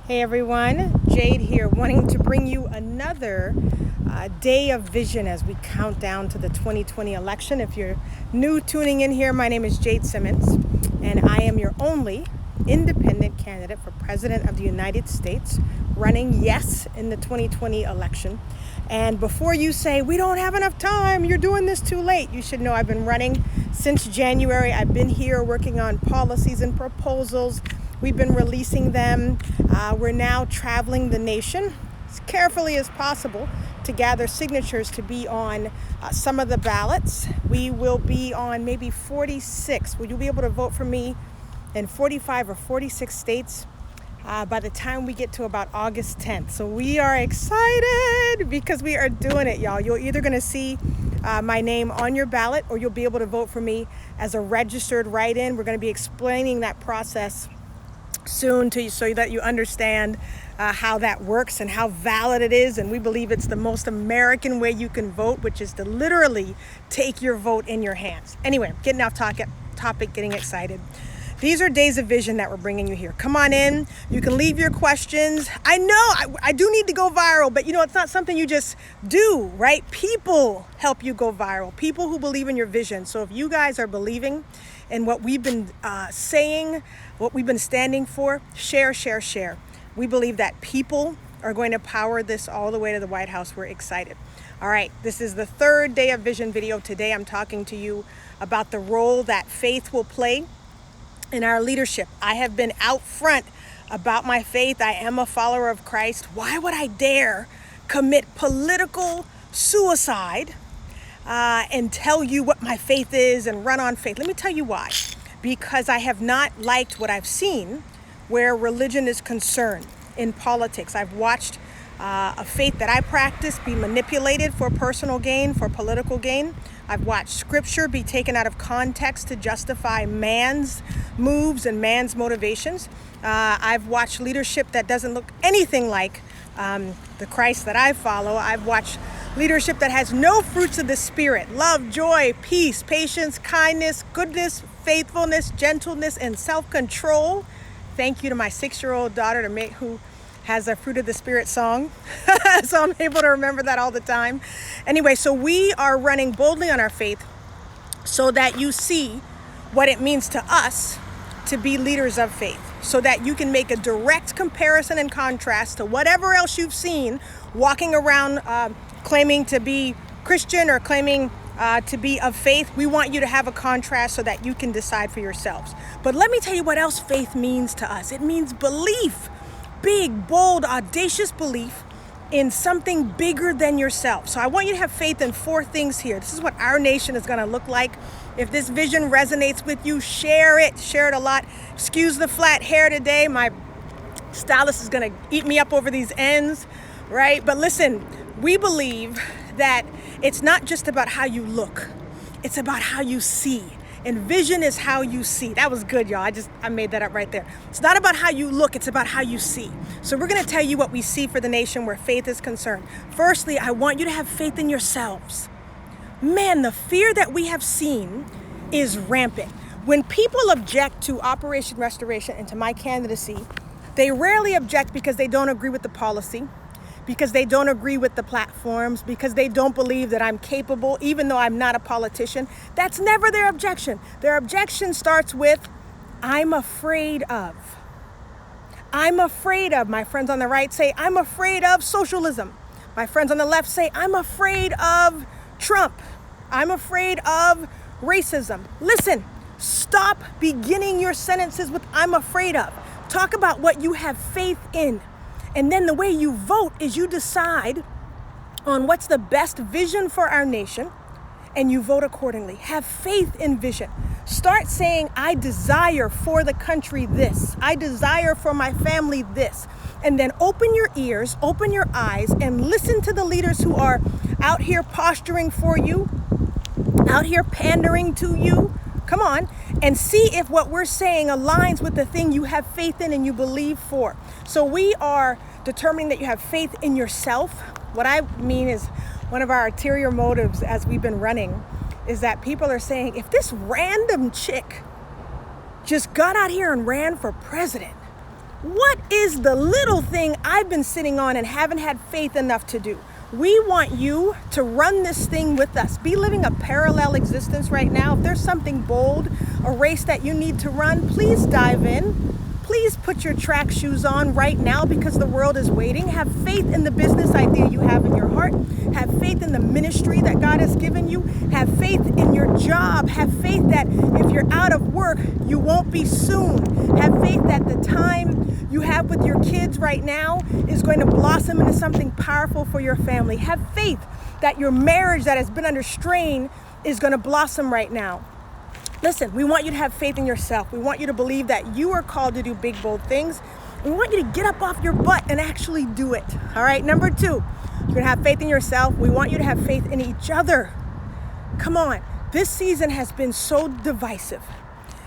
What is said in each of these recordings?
Hey everyone, Jade here, wanting to bring you another day of vision as we count down to the 2020 election. If you're new tuning in here, my name is Jade Simmons, and I am your only independent candidate for President of the United States, running yes in the 2020 election. And before you say, we don't have enough time, you're doing this too late, you should know I've been running since January. I've been here working on policies and proposals. We've been releasing them. We're now traveling the nation as carefully as possible to gather signatures to be on some of the ballots. We will be on maybe 46. Will you be able to vote for me in 45 or 46 states by the time we get to about August 10th? So we are excited because we are doing it, y'all. You're either going to see my name on your ballot or you'll be able to vote for me as a registered write-in. We're going to be explaining that process soon to you so that you understand how that works and how valid it is. And we believe it's the most American way you can vote, which is to literally take your vote in your hands. Anyway, getting off topic, getting excited. These are days of vision that we're bringing you here. Come on in. You can leave your questions. I know I do need to go viral, but it's not something you just do, right? People help you go viral. People who believe in your vision. So if you guys are believing in what we've been saying, what we've been standing for, share. We believe that people are going to power this all the way to the White House. We're excited. All right, this is the third day of vision video. Today I'm talking to you about the role that faith will play in our leadership. I have been out front about my faith. I am a follower of Christ. Why would I dare commit political suicide and tell you what my faith is and run on faith? Let me tell you why. Because I have not liked what I've seen where religion is concerned in politics. I've watched a faith that I practice be manipulated for personal gain, for political gain. I've watched scripture be taken out of context to justify man's moves and man's motivations. I've watched leadership that doesn't look anything like the Christ that I follow. I've watched leadership that has no fruits of the Spirit: love, joy, peace, patience, kindness, goodness, faithfulness, gentleness, and self-control. Thank you to my 6-year-old daughter who has a Fruit of the Spirit song. So I'm able to remember that all the time. Anyway, so we are running boldly on our faith so that you see what it means to us to be leaders of faith, so that you can make a direct comparison and contrast to whatever else you've seen walking around claiming to be Christian or claiming to be of faith. We want you to have a contrast so that you can decide for yourselves. But let me tell you what else faith means to us. It means belief. Big, bold, audacious belief in something bigger than yourself. So I want you to have faith in 4 things here. This is what our nation is going to look like. If this vision resonates with you, share it a lot. Excuse the flat hair today. My stylist is going to eat me up over these ends, right? But listen, we believe that it's not just about how you look. It's about how you see. And vision is how you see. That was good, y'all. I made that up right there. It's not about how you look, it's about how you see. So we're going to tell you what we see for the nation where faith is concerned. Firstly, I want you to have faith in yourselves. Man, the fear that we have seen is rampant. When people object to Operation Restoration and to my candidacy, they rarely object because they don't agree with the policy, because they don't agree with the platforms, because they don't believe that I'm capable, even though I'm not a politician. That's never their objection. Their objection starts with, I'm afraid of. I'm afraid of. My friends on the right say, I'm afraid of socialism. My friends on the left say, I'm afraid of Trump. I'm afraid of racism. Listen, stop beginning your sentences with I'm afraid of. Talk about what you have faith in. And then the way you vote is you decide on what's the best vision for our nation, and you vote accordingly. Have faith in vision. Start saying, I desire for the country this. I desire for my family this. And then open your ears, open your eyes, and listen to the leaders who are out here posturing for you, out here pandering to you. Come on, and see if what we're saying aligns with the thing you have faith in and you believe for. So we are determining that you have faith in yourself. What I mean is, one of our ulterior motives as we've been running is that people are saying, if this random chick just got out here and ran for president, What is the little thing I've been sitting on and haven't had faith enough to do? We want you to run this thing with us. Be living a parallel existence right now. If there's something bold, a race that you need to run, please dive in. Please put your track shoes on right now because the world is waiting. Have faith in the business idea you have in your heart. Have faith in the ministry that God has given you. Have faith in your job. Have faith that if you're out of work, you won't be soon. Have faith that the time you have with your kids right now is going to blossom into something powerful for your family. Have faith that your marriage that has been under strain is going to blossom right now. Listen, we want you to have faith in yourself. We want you to believe that you are called to do big, bold things. We want you to get up off your butt and actually do it. All right, number 2, you're going to have faith in yourself. We want you to have faith in each other. Come on, this season has been so divisive.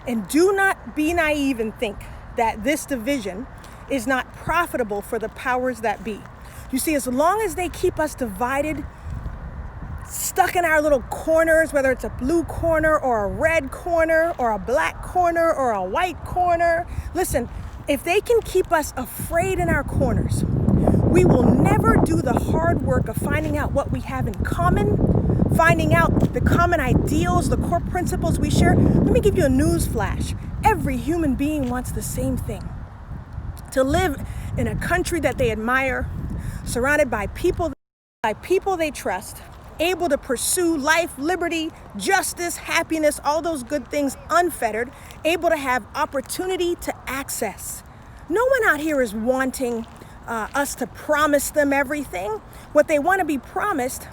And do not be naive and think that this division is not profitable for the powers that be. You see, as long as they keep us divided, stuck in our little corners, whether it's a blue corner or a red corner or a black corner or a white corner. Listen, if they can keep us afraid in our corners, we will never do the hard work of finding out what we have in common, finding out the common ideals, the core principles we share. Let me give you a news flash. Every human being wants the same thing: to live in a country that they admire, surrounded by people they trust, able to pursue life, liberty, justice, happiness, all those good things unfettered, able to have opportunity to access. No one out here is wanting us to promise them everything. What they want to be promised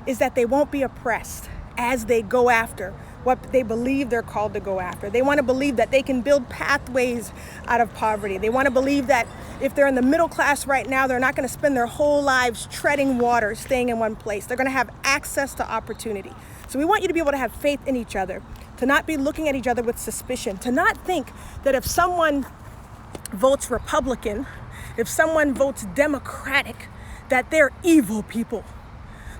is that they won't be oppressed as they go after what they believe they're called to go after. They want to believe that they can build pathways out of poverty. They want to believe that if they're in the middle class right now, they're not going to spend their whole lives treading water, staying in one place. They're going to have access to opportunity. So we want you to be able to have faith in each other, to not be looking at each other with suspicion, to not think that if someone votes Republican, if someone votes Democratic, that they're evil people.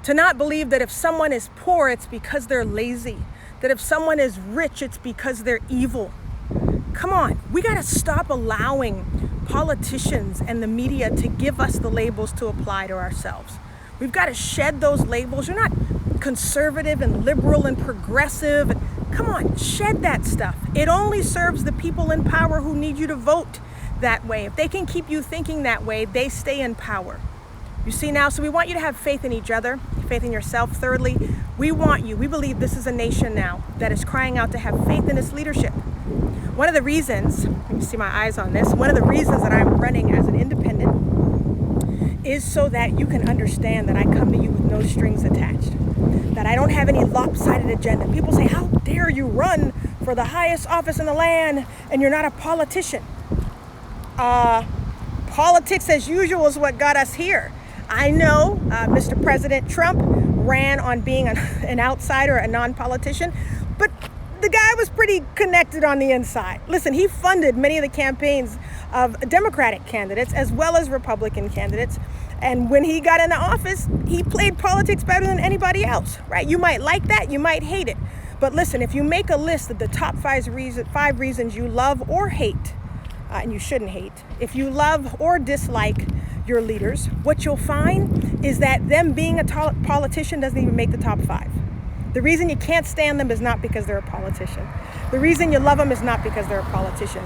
To not believe that if someone is poor, it's because they're lazy. That if someone is rich, it's because they're evil. Come on, we got to stop allowing politicians and the media to give us the labels to apply to ourselves. We've got to shed those labels. You're not conservative and liberal and progressive. Come on, shed that stuff. It only serves the people in power who need you to vote that way. If they can keep you thinking that way, they stay in power. You see now, so we want you to have faith in each other, faith in yourself. Thirdly, we believe this is a nation now that is crying out to have faith in its leadership. One of the reasons, you can see my eyes on this, one of the reasons that I'm running as an independent is so that you can understand that I come to you with no strings attached, that I don't have any lopsided agenda. People say, how dare you run for the highest office in the land and you're not a politician? Politics as usual is what got us here. I know Mr. President Trump ran on being an outsider, a non-politician, but the guy was pretty connected on the inside. Listen, he funded many of the campaigns of Democratic candidates as well as Republican candidates. And when he got into office, he played politics better than anybody else, right? You might like that, you might hate it. But listen, if you make a list of the top 5 reasons you love or hate, and you shouldn't hate, if you love or dislike your leaders, what you'll find is that them being a politician doesn't even make the top 5. The reason you can't stand them is not because they're a politician. The reason you love them is not because they're a politician.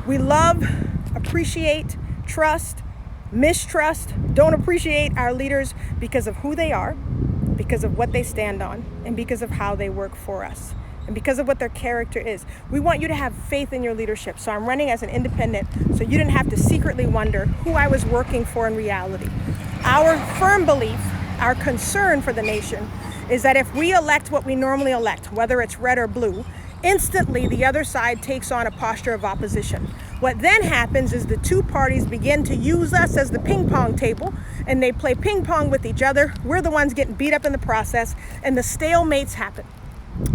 We love, appreciate, trust, mistrust, don't appreciate our leaders because of who they are, because of what they stand on, and because of how they work for us, and because of what their character is. We want you to have faith in your leadership. So I'm running as an independent, so you didn't have to secretly wonder who I was working for in reality. Our firm belief, our concern for the nation, is that if we elect what we normally elect, whether it's red or blue, instantly the other side takes on a posture of opposition. What then happens is the two parties begin to use us as the ping pong table, and they play ping pong with each other. We're the ones getting beat up in the process, and the stalemates happen.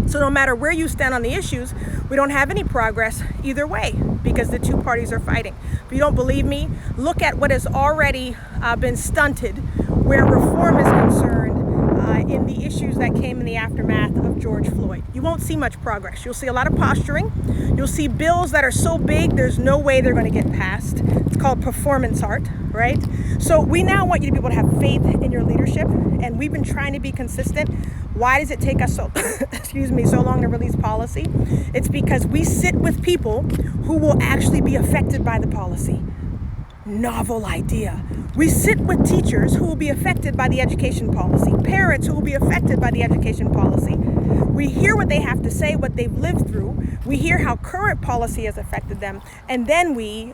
So no matter where you stand on the issues, we don't have any progress either way because the two parties are fighting. If you don't believe me, look at what has already been stunted where reform is concerned in the issues that came in the aftermath of George Floyd. You won't see much progress. You'll see a lot of posturing. You'll see bills that are so big, there's no way they're going to get passed. It's called performance art, right? So we now want you to be able to have faith in your leadership, and we've been trying to be consistent. Why does it take us so, so long to release policy? It's because we sit with people who will actually be affected by the policy. Novel idea. We sit with teachers who will be affected by the education policy, parents who will be affected by the education policy. We hear what they have to say, what they've lived through. We hear how current policy has affected them, and then we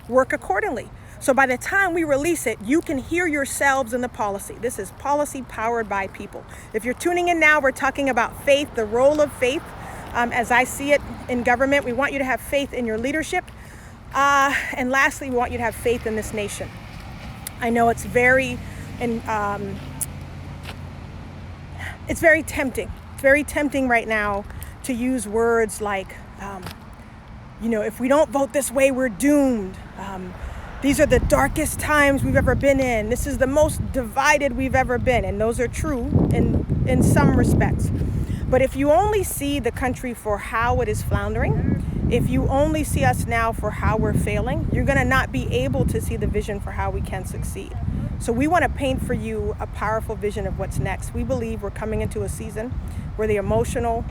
work accordingly. So by the time we release it, you can hear yourselves in the policy. This is policy powered by people. If you're tuning in now, we're talking about faith, the role of faith. As I see it in government, we want you to have faith in your leadership. And lastly, we want you to have faith in this nation. I know it's very tempting. It's very tempting right now to use words like, if we don't vote this way, we're doomed. These are the darkest times we've ever been in. This is the most divided we've ever been. And those are true in some respects. But if you only see the country for how it is floundering, if you only see us now for how we're failing, you're going to not be able to see the vision for how we can succeed. So we want to paint for you a powerful vision of what's next. We believe we're coming into a season where the emotional,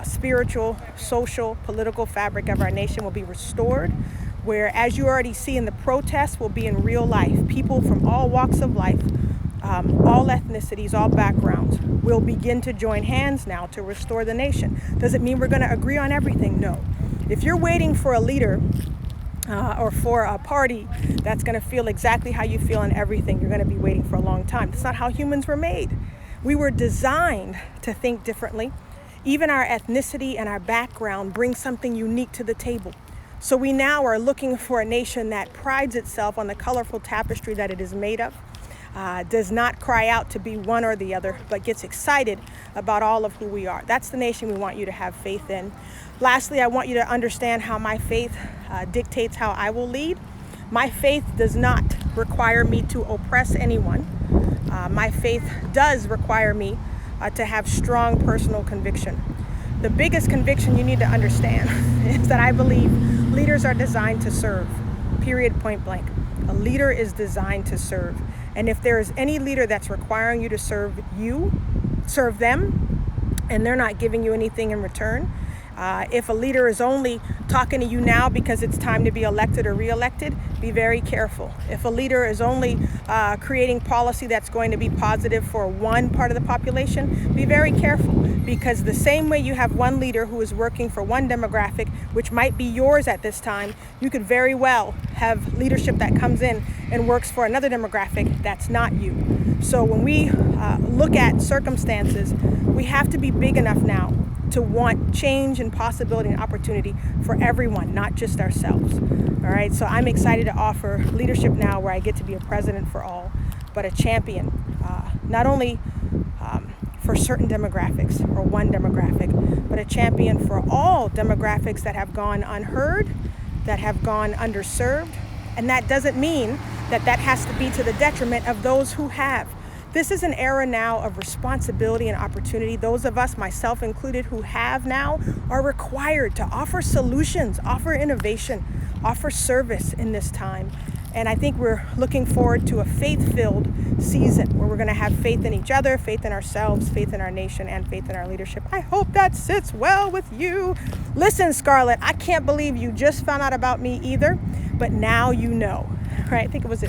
spiritual, social, political fabric of our nation will be restored, where, as you already see in the protests, will be in real life. People from all walks of life, all ethnicities, all backgrounds, will begin to join hands now to restore the nation. Does it mean we're going to agree on everything? No. If you're waiting for a leader or for a party that's going to feel exactly how you feel on everything, you're going to be waiting for a long time. That's not how humans were made. We were designed to think differently. Even our ethnicity and our background bring something unique to the table. So we now are looking for a nation that prides itself on the colorful tapestry that it is made of, does not cry out to be one or the other, but gets excited about all of who we are. That's the nation we want you to have faith in. Lastly, I want you to understand how my faith dictates how I will lead. My faith does not require me to oppress anyone. My faith does require me to have strong personal conviction. The biggest conviction you need to understand is that I believe leaders are designed to serve, period, point blank. A leader is designed to serve. And if there is any leader that's requiring you to serve them, and they're not giving you anything in return, if a leader is only talking to you now because it's time to be elected or reelected, be very careful. If a leader is only creating policy that's going to be positive for one part of the population, be very careful. Because the same way you have one leader who is working for one demographic, which might be yours at this time, you could very well have leadership that comes in and works for another demographic that's not you. So when we look at circumstances, we have to be big enough now to want change and possibility and opportunity for everyone, not just ourselves. All right, so I'm excited to offer leadership now where I get to be a president for all, but a champion, not only for certain demographics or one demographic, but a champion for all demographics that have gone unheard, that have gone underserved. And that doesn't mean that has to be to the detriment of those who have. This is an era now of responsibility and opportunity. Those of us, myself included, who have now are required to offer solutions, offer innovation, offer service in this time. And I think we're looking forward to a faith-filled season where we're going to have faith in each other, faith in ourselves, faith in our nation, and faith in our leadership. I hope that sits well with you. Listen, Scarlett, I can't believe you just found out about me either, but now you know, right? I think it was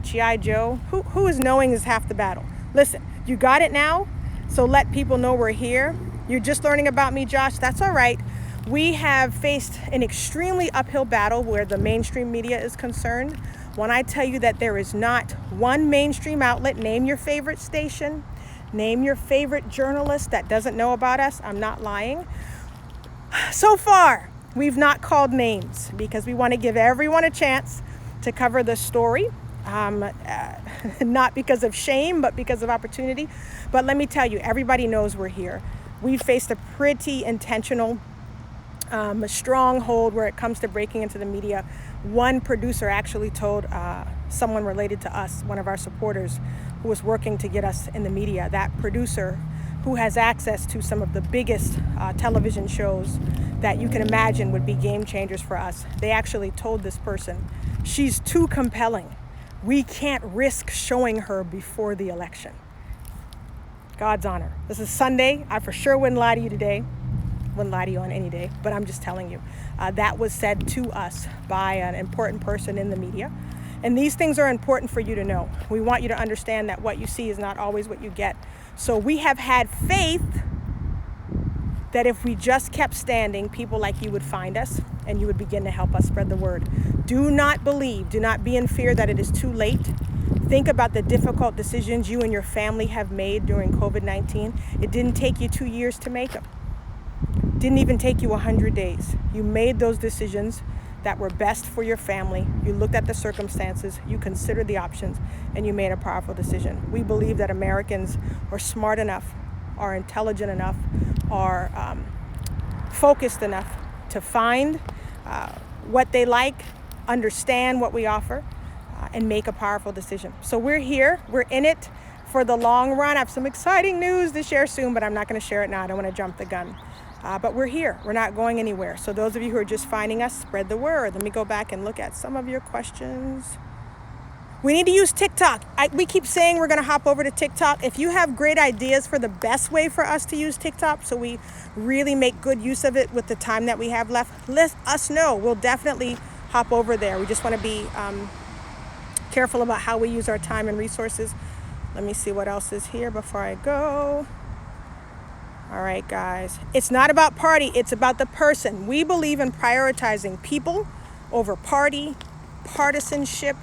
G.I. Joe. Who is knowing is half the battle. Listen, you got it now, so let people know we're here. You're just learning about me, Josh. That's all right. We have faced an extremely uphill battle where the mainstream media is concerned. When I tell you that there is not one mainstream outlet, name your favorite station, name your favorite journalist that doesn't know about us, I'm not lying. So far, we've not called names because we want to give everyone a chance to cover the story. Not because of shame, but because of opportunity. But let me tell you, everybody knows we're here. We've faced a pretty intentional stronghold where it comes to breaking into the media. One producer actually told someone related to us, one of our supporters who was working to get us in the media. That producer who has access to some of the biggest television shows that you can imagine would be game changers for us. They actually told this person, she's too compelling. We can't risk showing her before the election. God's honor. This is Sunday. I for sure wouldn't lie to you today. Wouldn't lie to you on any day, but I'm just telling you. That was said to us by an important person in the media. And these things are important for you to know. We want you to understand that what you see is not always what you get. So we have had faith that if we just kept standing, people like you would find us and you would begin to help us spread the word. Do not believe, do not be in fear that it is too late. Think about the difficult decisions you and your family have made during COVID-19. It didn't take you 2 years to make them. Didn't even take you 100 days. You made those decisions that were best for your family. You looked at the circumstances, you considered the options, and you made a powerful decision. We believe that Americans are smart enough, are intelligent enough, are focused enough to find what they like, understand what we offer, and make a powerful decision. So we're here, we're in it for the long run. I have some exciting news to share soon, but I'm not going to share it now. I don't want to jump the gun. But we're here. We're not going anywhere. So those of you who are just finding us, spread the word. Let me go back and look at some of your questions. We need to use TikTok. We keep saying we're going to hop over to TikTok. If you have great ideas for the best way for us to use TikTok so we really make good use of it with the time that we have left, let us know. We'll definitely hop over there. We just want to be careful about how we use our time and resources. Let me see what else is here before I go. All right, guys. It's not about party. It's about the person. We believe in prioritizing people over party, partisanship,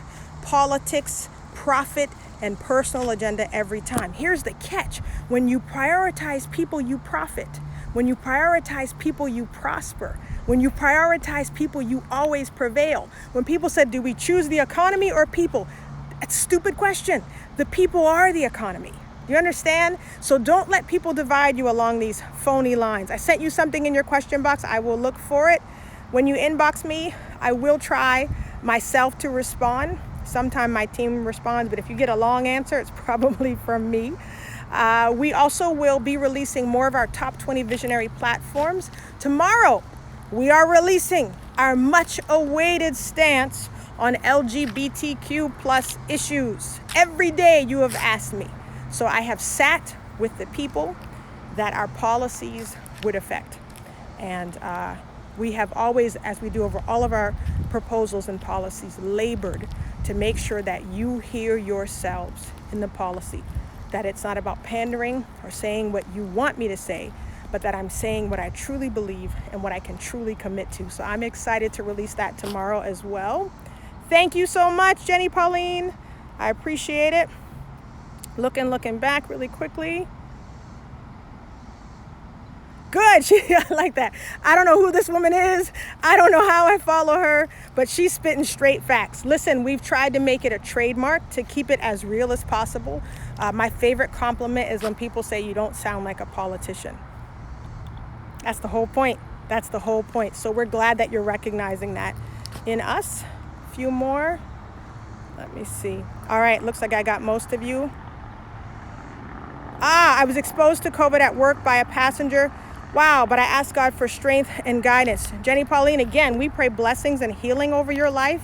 politics, profit, and personal agenda every time. Here's the catch. When you prioritize people, you profit. When you prioritize people, you prosper. When you prioritize people, you always prevail. When people said, do we choose the economy or people? That's a stupid question. The people are the economy. You understand? So don't let people divide you along these phony lines. I sent you something in your question box. I will look for it. When you inbox me, I will try myself to respond. Sometimes my team responds, but if you get a long answer, it's probably from me. We also will be releasing more of our top 20 visionary platforms. Tomorrow, we are releasing our much awaited stance on LGBTQ plus issues. Every day you have asked me. So I have sat with the people that our policies would affect. And we have always, as we do over all of our proposals and policies, labored to make sure that you hear yourselves in the policy, that it's not about pandering or saying what you want me to say, but that I'm saying what I truly believe and what I can truly commit to. So I'm excited to release that tomorrow as well. Thank you so much, Jenny Pauline. I appreciate it. Looking back really quickly. Good. I like that. I don't know who this woman is. I don't know how I follow her, but she's spitting straight facts. Listen, we've tried to make it a trademark to keep it as real as possible. My favorite compliment is when people say you don't sound like a politician. That's the whole point. That's the whole point. So we're glad that you're recognizing that in us. A few more. Let me see. All right. Looks like I got most of you. I was exposed to COVID at work by a passenger. Wow, but I asked God for strength and guidance. Jenny Pauline, again, we pray blessings and healing over your life,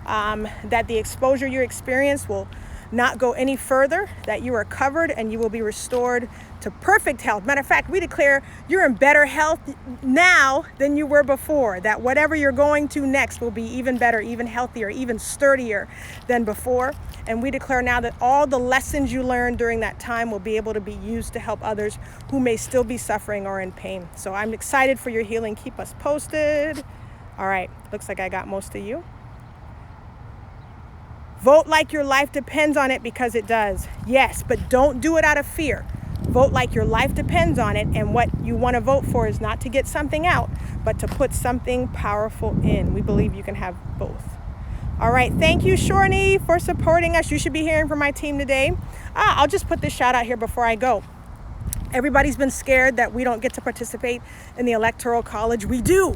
that the exposure you experienced will not go any further, that you are covered and you will be restored to perfect health. Matter of fact, we declare you're in better health now than you were before, that whatever you're going to next will be even better, even healthier, even sturdier than before. And we declare now that all the lessons you learned during that time will be able to be used to help others who may still be suffering or in pain. So I'm excited for your healing. Keep us posted. All right, looks like I got most of you. Vote like your life depends on it, because it does. Yes, but don't do it out of fear. Vote like your life depends on it, and what you want to vote for is not to get something out, but to put something powerful in. We believe you can have both. All right, thank you, Shorny, for supporting us. You should be hearing from my team today. I'll just put this shout out here before I go. Everybody's been scared that we don't get to participate in the Electoral College. We do.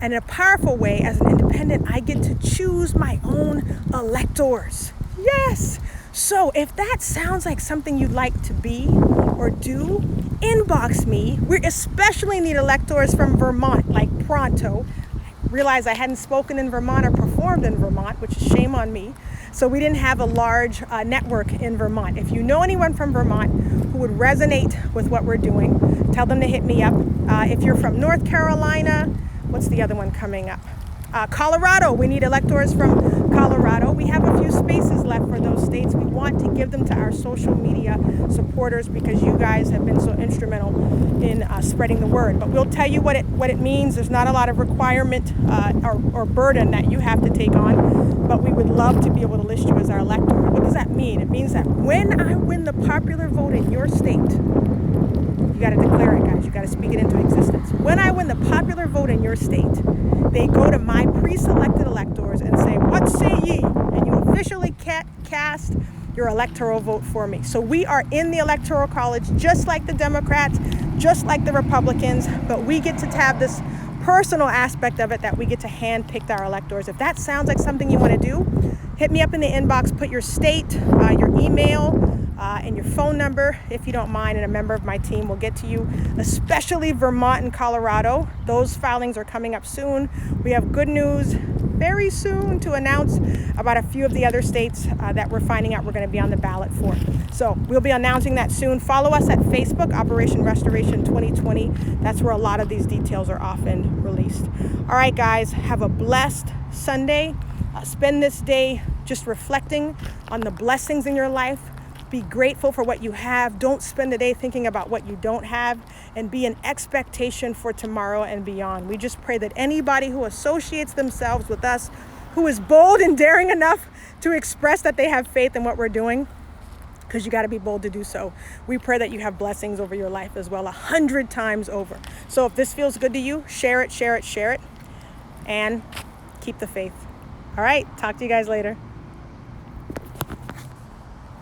And in a powerful way, as an independent, I get to choose my own electors. Yes. So if that sounds like something you'd like to be or do, inbox me. We especially need electors from Vermont, like pronto. I realized I hadn't spoken in Vermont or performed in Vermont, which is shame on me. So we didn't have a large network in Vermont. If you know anyone from Vermont who would resonate with what we're doing, tell them to hit me up. If you're from North Carolina, what's the other one coming up? Colorado, we need electors from Colorado. We have a few spaces left for those states. We want to give them to our social media supporters because you guys have been so instrumental in spreading the word. But we'll tell you what it means. There's not a lot of requirement or burden that you have to take on, but we would love to be able to list you as our elector. What does that mean? It means that when I win the popular vote in your state, you got to declare it, guys. You got to speak it into existence. When I win the popular vote in your state, they go to my pre-selected electors and say, "What say ye?" And you officially cast your electoral vote for me. So we are in the Electoral College, just like the Democrats, just like the Republicans, but we get to have this personal aspect of it that we get to handpick our electors. If that sounds like something you want to do, hit me up in the inbox, put your state, your email, and your phone number, if you don't mind, and a member of my team will get to you, especially Vermont and Colorado. Those filings are coming up soon. We have good news very soon to announce about a few of the other states that we're finding out we're going to be on the ballot for. So we'll be announcing that soon. Follow us at Facebook, Operation Restoration 2020. That's where a lot of these details are often released. All right, guys, have a blessed Sunday. Spend this day just reflecting on the blessings in your life. Be grateful for what you have. Don't spend the day thinking about what you don't have, and be in expectation for tomorrow and beyond. We just pray that anybody who associates themselves with us, who is bold and daring enough to express that they have faith in what we're doing, because you got to be bold to do so. We pray that you have blessings over your life as well, 100 times over. So if this feels good to you, share it, and keep the faith. All right, talk to you guys later.